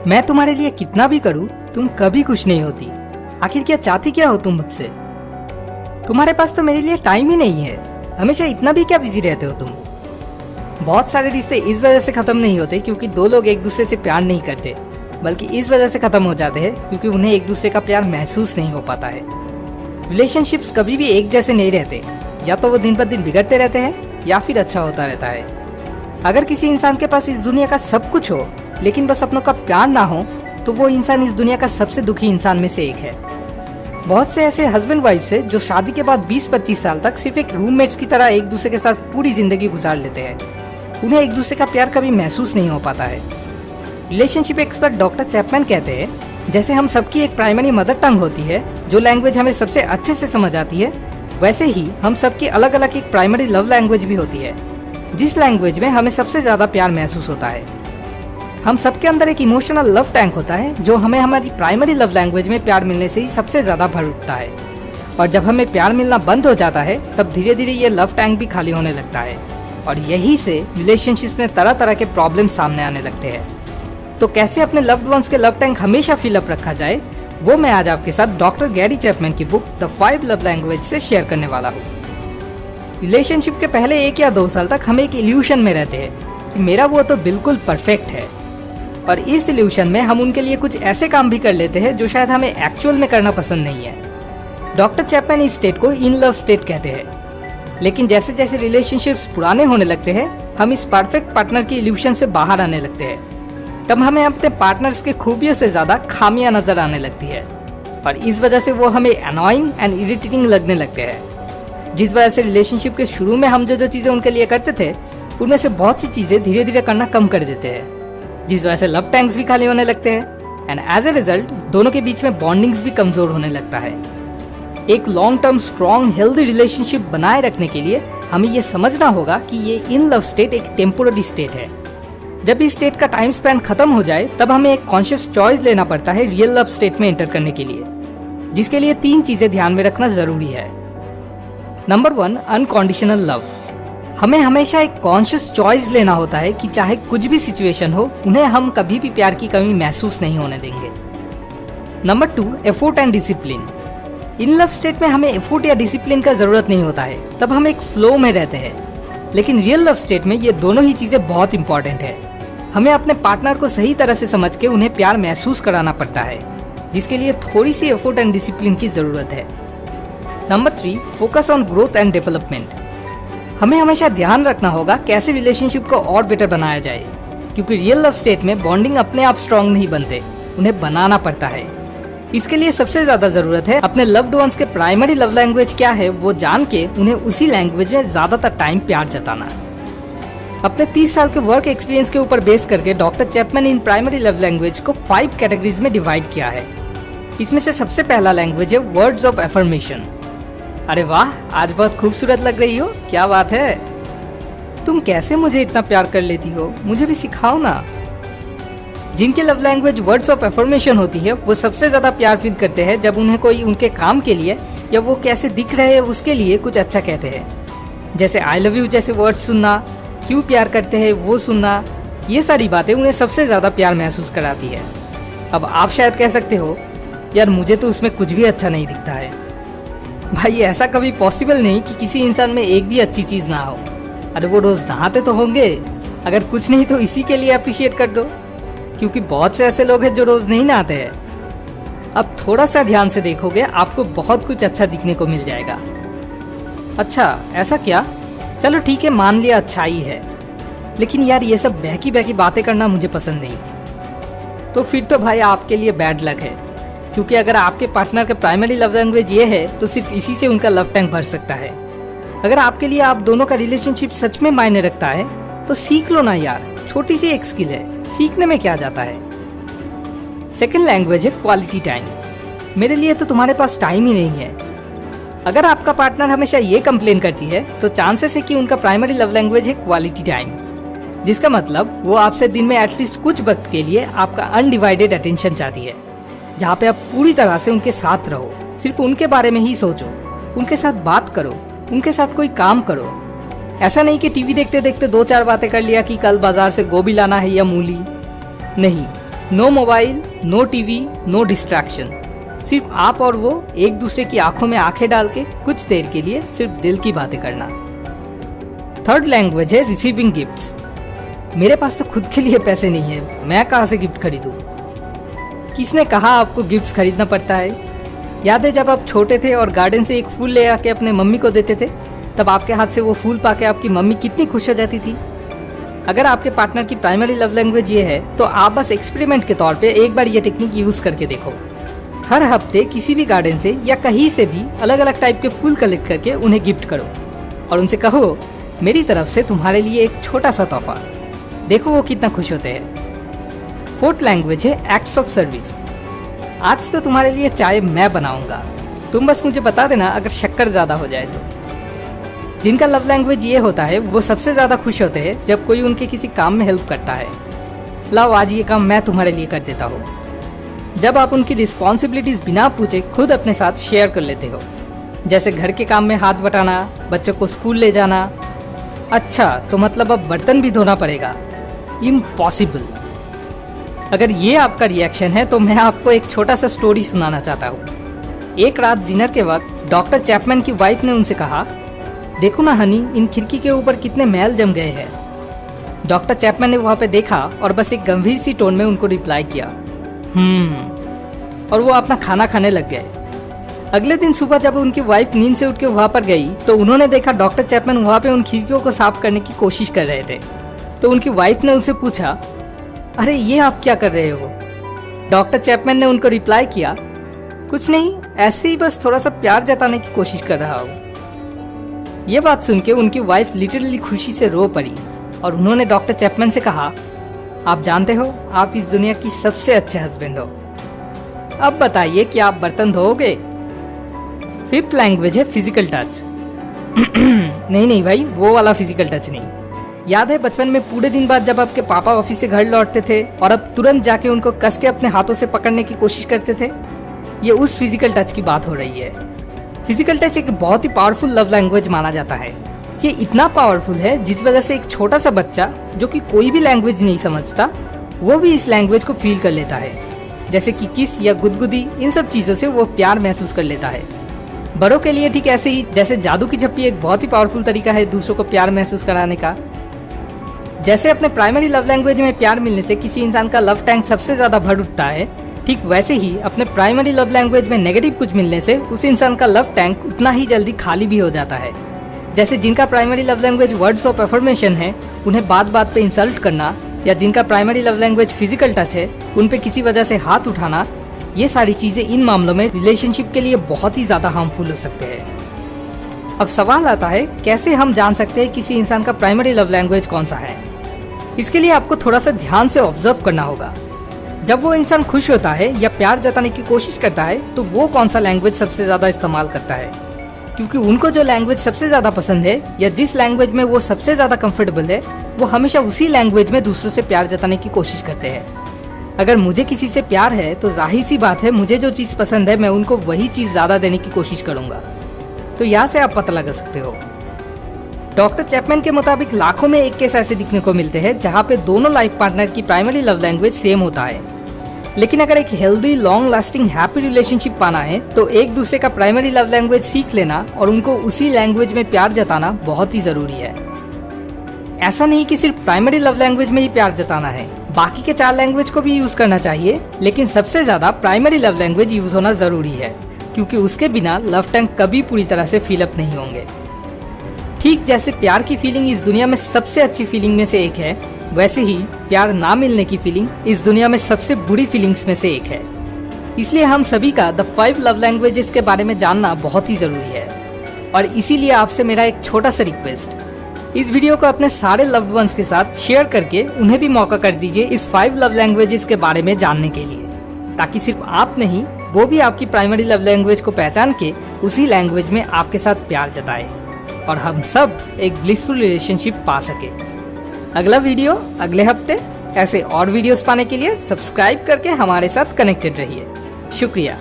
मैं तुम्हारे लिए कितना भी करूं, तुम कभी खुश नहीं होती। आखिर क्या चाहती क्या हो तुम मुझसे? तुम्हारे पास तो मेरे लिए टाइम ही नहीं है। हमेशा इतना भी क्या बिजी रहते हो तुम? बहुत सारे रिश्ते इस वजह से खत्म नहीं होते क्योंकि दो लोग एक दूसरे से प्यार नहीं करते, बल्कि इस वजह से खत्म हो जाते हैं क्योंकि उन्हें एक दूसरे का प्यार महसूस नहीं हो पाता है। रिलेशनशिप्स कभी भी एक जैसे नहीं रहते, या तो वो दिन पर दिन बिगड़ते रहते हैं या फिर अच्छा होता रहता है। अगर किसी इंसान के पास इस दुनिया का सब कुछ हो लेकिन बस अपनों का प्यार ना हो, तो वो इंसान इस दुनिया का सबसे दुखी इंसान में से एक है। बहुत से ऐसे हस्बैंड वाइफ है जो शादी के बाद 20-25 साल तक सिर्फ एक रूममेट्स की तरह एक दूसरे के साथ पूरी जिंदगी गुजार लेते हैं। उन्हें एक दूसरे का प्यार कभी महसूस नहीं हो पाता है। रिलेशनशिप एक्सपर्ट डॉक्टर चैपमैन कहते हैं, जैसे हम सबकी एक प्राइमरी मदर टंग होती है जो लैंग्वेज हमें सबसे अच्छे से समझ आती है, वैसे ही हम सबकी अलग अलग एक प्राइमरी लव लैंग्वेज भी होती है, जिस लैंग्वेज में हमें सबसे ज्यादा प्यार महसूस होता है। हम सबके अंदर एक इमोशनल लव टैंक होता है जो हमें हमारी प्राइमरी लव लैंग्वेज में प्यार मिलने से ही सबसे ज्यादा भर उठता है। और जब हमें प्यार मिलना बंद हो जाता है तब धीरे धीरे ये लव टैंक भी खाली होने लगता है, और यही से रिलेशनशिप में तरह तरह के प्रॉब्लम सामने आने लगते हैं। तो कैसे अपने लव्ड वंस के लव टैंक हमेशा फिलअप रखा जाए, वो मैं आज आपके साथ डॉक्टर गैरी चैपमैन की बुक द 5 लव लैंग्वेज से शेयर करने वाला हूँ। रिलेशनशिप के पहले 1 या 2 साल तक हम एक इल्यूशन में रहते हैं कि मेरा वो तो बिल्कुल परफेक्ट है, और इस इल्यूशन में हम उनके लिए कुछ ऐसे काम भी कर लेते हैं जो शायद हमें एक्चुअल में करना पसंद नहीं है। डॉक्टर चैपमैन इस स्टेट को इन लव स्टेट कहते हैं। लेकिन जैसे जैसे रिलेशनशिप्स पुराने होने लगते हैं, हम इस परफेक्ट पार्टनर की इल्यूशन से बाहर आने लगते हैं। तब हमें अपने पार्टनर्स के खूबियों से ज्यादा खामियां नजर आने लगती है, और इस वजह से वो हमें अनोइंग एंड इरिटेटिंग लगने लगते हैं। जिस वजह से रिलेशनशिप के शुरू में हम जो जो चीजें उनके लिए करते थे, उनमें से बहुत सी चीजें धीरे धीरे करना कम कर देते हैं, जिस वजह से लव टैंक्स भी खाली होने लगते हैं, एंड एज ए रिजल्ट दोनों के बीच में बॉन्डिंग्स भी कमजोर होने लगता है। एक long term strong healthy relationship बनाए रखने के लिए हमें ये समझना होगा कि ये इन लव स्टेट एक टेम्पोररी स्टेट है। जब इस स्टेट का टाइम स्पैन खत्म हो जाए तब हमें एक कॉन्शियस चॉइस लेना पड़ता है रियल लव स्टेट में एंटर करने के लिए, जिसके लिए 3 चीजें ध्यान में रखना जरूरी है। Number 1, unconditional love. हमें हमेशा एक कॉन्शियस चॉइस लेना होता है कि चाहे कुछ भी सिचुएशन हो, उन्हें हम कभी भी प्यार की कमी महसूस नहीं होने देंगे। Number 2, effort and discipline. In love state में हमें एफर्ट या डिसिप्लिन का जरूरत नहीं होता है, तब हम एक फ्लो में रहते हैं। लेकिन रियल लव स्टेट में ये दोनों ही चीजें बहुत इंपॉर्टेंट है। हमें अपने पार्टनर को सही तरह से समझ के उन्हें प्यार महसूस कराना पड़ता है, जिसके लिए थोड़ी सी एफर्ट एंड डिसिप्लिन की जरूरत है। Number 3, focus on growth and development. हमें हमेशा ध्यान रखना होगा कैसे रिलेशनशिप को और बेटर बनाया जाए, क्योंकि रियल लव स्टेट में बॉन्डिंग अपने आप स्ट्रांग नहीं बनते, उन्हें बनाना पड़ता है। इसके लिए सबसे ज्यादा जरूरत है अपने लव्ड वंस के प्राइमरी लव लैंग्वेज क्या है वो जान के उन्हें उसी लैंग्वेज में ज्यादातर टाइम प्यार जताना। अपने 30 साल के वर्क एक्सपीरियंस के ऊपर बेस करके doctor Chapman in primary love language को 5 कैटेगरीज में डिवाइड किया है। इसमें से सबसे पहला लैंग्वेज है वर्ड्स ऑफ एफर्मेशन। अरे वाह, आज बहुत खूबसूरत लग रही हो, क्या बात है? तुम कैसे मुझे इतना प्यार कर लेती हो, मुझे भी सिखाओ ना। जिनके love language words of affirmation होती है, वो सबसे ज्यादा प्यार फील करते हैं जब उन्हें कोई उनके काम के लिए या वो कैसे दिख रहे हैं उसके लिए कुछ अच्छा कहते हैं। जैसे आई लव यू जैसे वर्ड सुनना, क्यों प्यार करते हैं वो सुनना, ये सारी बातें उन्हें सबसे ज्यादा प्यार महसूस कराती है। अब आप शायद कह सकते हो, यार मुझे तो उसमें कुछ भी अच्छा नहीं दिखता है। भाई ऐसा कभी पॉसिबल नहीं कि किसी इंसान में एक भी अच्छी चीज ना हो। अरे वो रोज नहाते तो होंगे, अगर कुछ नहीं तो इसी के लिए अप्रिशिएट कर दो, क्योंकि बहुत से ऐसे लोग हैं जो रोज नहीं नहाते हैं। अब थोड़ा सा ध्यान से देखोगे आपको बहुत कुछ अच्छा दिखने को मिल जाएगा। अच्छा ऐसा क्या? चलो ठीक है, मान लिया अच्छाई है, लेकिन यार ये सब बहकी बहकी बातें करना मुझे पसंद नहीं। तो फिर तो भाई आपके लिए बैड लक है, क्योंकि अगर आपके पार्टनर का प्राइमरी लव लैंग्वेज ये है तो सिर्फ इसी से उनका लव टैंक भर सकता है। अगर आपके लिए आप दोनों का रिलेशनशिप सच में मायने रखता है तो सीख लो ना यार, छोटी सी एक स्किल है, सीखने में क्या जाता है। सेकंड लैंग्वेज है क्वालिटी टाइम। मेरे लिए तो तुम्हारे पास टाइम ही नहीं है। अगर आपका पार्टनर हमेशा ये कंप्लेन करती है तो चांसेस है कि उनका प्राइमरी लव लैंग्वेज है क्वालिटी टाइम, जिसका मतलब वो आपसे दिन में एटलीस्ट कुछ वक्त के लिए आपका अनडिवाइडेड अटेंशन चाहती है, जहाँ पे आप पूरी तरह से उनके साथ रहो, सिर्फ उनके बारे में ही सोचो, उनके साथ बात करो, उनके साथ कोई काम करो। ऐसा नहीं कि टीवी देखते देखते 2-4 बातें कर लिया कि कल बाजार से गोभी लाना है या मूली। नहीं, no mobile, no TV, no distraction. सिर्फ आप और वो एक दूसरे की आंखों में आंखें डाल के कुछ देर के लिए सिर्फ दिल की बातें करना। थर्ड लैंग्वेज है रिसीविंग गिफ्ट्स। मेरे पास तो खुद के लिए पैसे नहीं है, मैं कहाँ से गिफ्ट खरीदूं? किसने कहा आपको गिफ्ट्स खरीदना पड़ता है? याद है जब आप छोटे थे और गार्डन से एक फूल ले आके अपने मम्मी को देते थे, तब आपके हाथ से वो फूल पाके आपकी मम्मी कितनी खुश हो जाती थी। अगर आपके पार्टनर की प्राइमरी लव लैंग्वेज ये है तो आप बस एक्सपेरिमेंट के तौर पे एक बार ये टेक्निक यूज करके देखो। हर हफ्ते किसी भी गार्डन से या कहीं से भी अलग अलग टाइप के फूल कलेक्ट करके उन्हें गिफ्ट करो और उनसे कहो, मेरी तरफ से तुम्हारे लिए एक छोटा सा तोहफा। देखो वो कितना खुश होते हैं। फोर्थ लैंग्वेज है एक्ट्स ऑफ सर्विस। आज तो तुम्हारे लिए चाय मैं बनाऊंगा, तुम बस मुझे बता देना अगर शक्कर ज्यादा हो जाए तो। जिनका लव लैंग्वेज ये होता है वो सबसे ज्यादा खुश होते हैं जब कोई उनके किसी काम में हेल्प करता है। लाओ आज ये काम मैं तुम्हारे लिए कर देता हूँ। जब आप उनकी रिस्पॉन्सिबिलिटीज बिना पूछे खुद अपने साथ शेयर कर लेते हो, जैसे घर के काम में हाथ बटाना, बच्चों को स्कूल ले जाना। अच्छा तो मतलब अब बर्तन भी धोना पड़ेगा? इम्पॉसिबल। अगर ये आपका रिएक्शन है तो मैं आपको एक छोटा सा स्टोरी सुनाना चाहता हूँ। एक रात डिनर के वक्त डॉक्टर चैपमैन की वाइफ ने उनसे कहा, देखो ना हनी, इन खिड़की के ऊपर कितने मैल जम गए हैं। डॉक्टर चैपमैन ने वहां पे देखा और बस एक गंभीर सी टोन में उनको रिप्लाई किया, और वो अपना खाना खाने लग गए। अगले दिन सुबह जब उनकी वाइफ नींद से उठ के वहां पर गई तो उन्होंने देखा डॉक्टर चैपमैन वहां पे उन खिड़कियों को साफ करने की कोशिश कर रहे थे। तो उनकी वाइफ ने उनसे पूछा, अरे ये आप क्या कर रहे हो? डॉक्टर चैपमैन ने उनको रिप्लाई किया, कुछ नहीं, ऐसे ही बस थोड़ा सा प्यार जताने की कोशिश कर रहा हूँ। ये बात सुन के उनकी वाइफ लिटरली खुशी से रो पड़ी और उन्होंने डॉक्टर चैपमैन से कहा, आप जानते हो आप इस दुनिया की सबसे अच्छे हस्बैंड हो। अब बताइए कि आप बर्तन धोओगे? फिफ्थ लैंग्वेज है फिजिकल टच। नहीं भाई, वो वाला फिजिकल टच नहीं। याद है बचपन में पूरे दिन बाद जब आपके पापा ऑफिस से घर लौटते थे और अब तुरंत जाके उनको कस के अपने हाथों से पकड़ने की कोशिश करते थे? ये उस फिजिकल टच की बात हो रही है। फिजिकल टच एक बहुत ही पावरफुल लव लैंग्वेज माना जाता है। ये इतना पावरफुल है जिस वजह से एक छोटा सा बच्चा जो कि कोई भी लैंग्वेज नहीं समझता, वो भी इस लैंग्वेज को फील कर लेता है। जैसे कि किस या गुदगुदी, इन सब चीजों से वो प्यार महसूस कर लेता है। बड़ों के लिए ठीक ऐसे ही जैसे जादू की झप्पी एक बहुत ही पावरफुल तरीका है दूसरों को प्यार महसूस कराने का। जैसे अपने प्राइमरी लव लैंग्वेज में प्यार मिलने से किसी इंसान का लव टैंक सबसे ज्यादा भर उठता है, ठीक वैसे ही अपने प्राइमरी लव लैंग्वेज में नेगेटिव कुछ मिलने से उस इंसान का लव टैंक उतना ही जल्दी खाली भी हो जाता है। जैसे जिनका primary love language words of affirmation है, उन्हें बात बात पे इंसल्ट करना, या जिनका primary love language physical touch है, उन पे किसी वजह से हाथ उठाना, ये सारी चीजें इन मामलों में रिलेशनशिप के लिए बहुत ही ज्यादा हार्मफुल हो सकते हैं। अब सवाल आता है, कैसे हम जान सकते हैं किसी इंसान का प्राइमरी लव लैंग्वेज कौन सा है? इसके लिए आपको थोड़ा सा ध्यान से ऑब्जर्व करना होगा। जब वो इंसान खुश होता है या प्यार जताने की कोशिश करता है तो वो कौन सा लैंग्वेज सबसे ज्यादा इस्तेमाल करता है, क्योंकि उनको जो लैंग्वेज सबसे ज्यादा पसंद है या जिस लैंग्वेज में वो सबसे ज्यादा कंफर्टेबल है, वो हमेशा उसी लैंग्वेज में दूसरों से प्यार जताने की कोशिश करते हैं। अगर मुझे किसी से प्यार है तो जाहिर सी बात है मुझे जो चीज पसंद है मैं उनको वही चीज ज्यादा देने की कोशिश करूंगा। तो यहाँ से आप पता लगा सकते हो। डॉक्टर चैपमैन के मुताबिक लाखों में एक केस ऐसे दिखने को मिलते हैं जहाँ पे दोनों लाइफ पार्टनर की प्राइमरी लव लैंग्वेज सेम होता है। लेकिन अगर एक healthy, long lasting, happy relationship पाना है तो एक दूसरे का प्राइमरी लव लैंग्वेज सीख लेना और उनको उसी लैंग्वेज में प्यार जताना बहुत ही जरूरी है। ऐसा नहीं कि सिर्फ प्राइमरी लव लैंग्वेज में ही प्यार जताना है, बाकी के 4 लैंग्वेज को भी यूज करना चाहिए, लेकिन सबसे ज्यादा प्राइमरी लव लैंग्वेज यूज होना जरूरी है, क्योंकि उसके बिना लव टैंक कभी पूरी तरह से फिलअप नहीं होंगे। ठीक जैसे प्यार की फीलिंग इस दुनिया में सबसे अच्छी फीलिंग में से एक है, वैसे ही प्यार ना मिलने की फीलिंग इस दुनिया में सबसे बुरी फीलिंग्स में से एक है। इसलिए हम सभी का द 5 लव लैंग्वेजेस के बारे में जानना बहुत ही जरूरी है। और इसीलिए आपसे मेरा एक छोटा सा रिक्वेस्ट, इस वीडियो को अपने सारे लव्ड वंस के साथ शेयर करके उन्हें भी मौका कर दीजिए इस 5 लव लैंग्वेजेस के बारे में जानने के लिए, ताकि सिर्फ आप नहीं, वो भी आपकी प्राइमरी लव लैंग्वेज को पहचान के उसी लैंग्वेज में आपके साथ प्यार जताए और हम सब एक ब्लिसफुल रिलेशनशिप पा सके। अगला वीडियो अगले हफ्ते। ऐसे और वीडियोस पाने के लिए सब्सक्राइब करके हमारे साथ कनेक्टेड रहिए। शुक्रिया।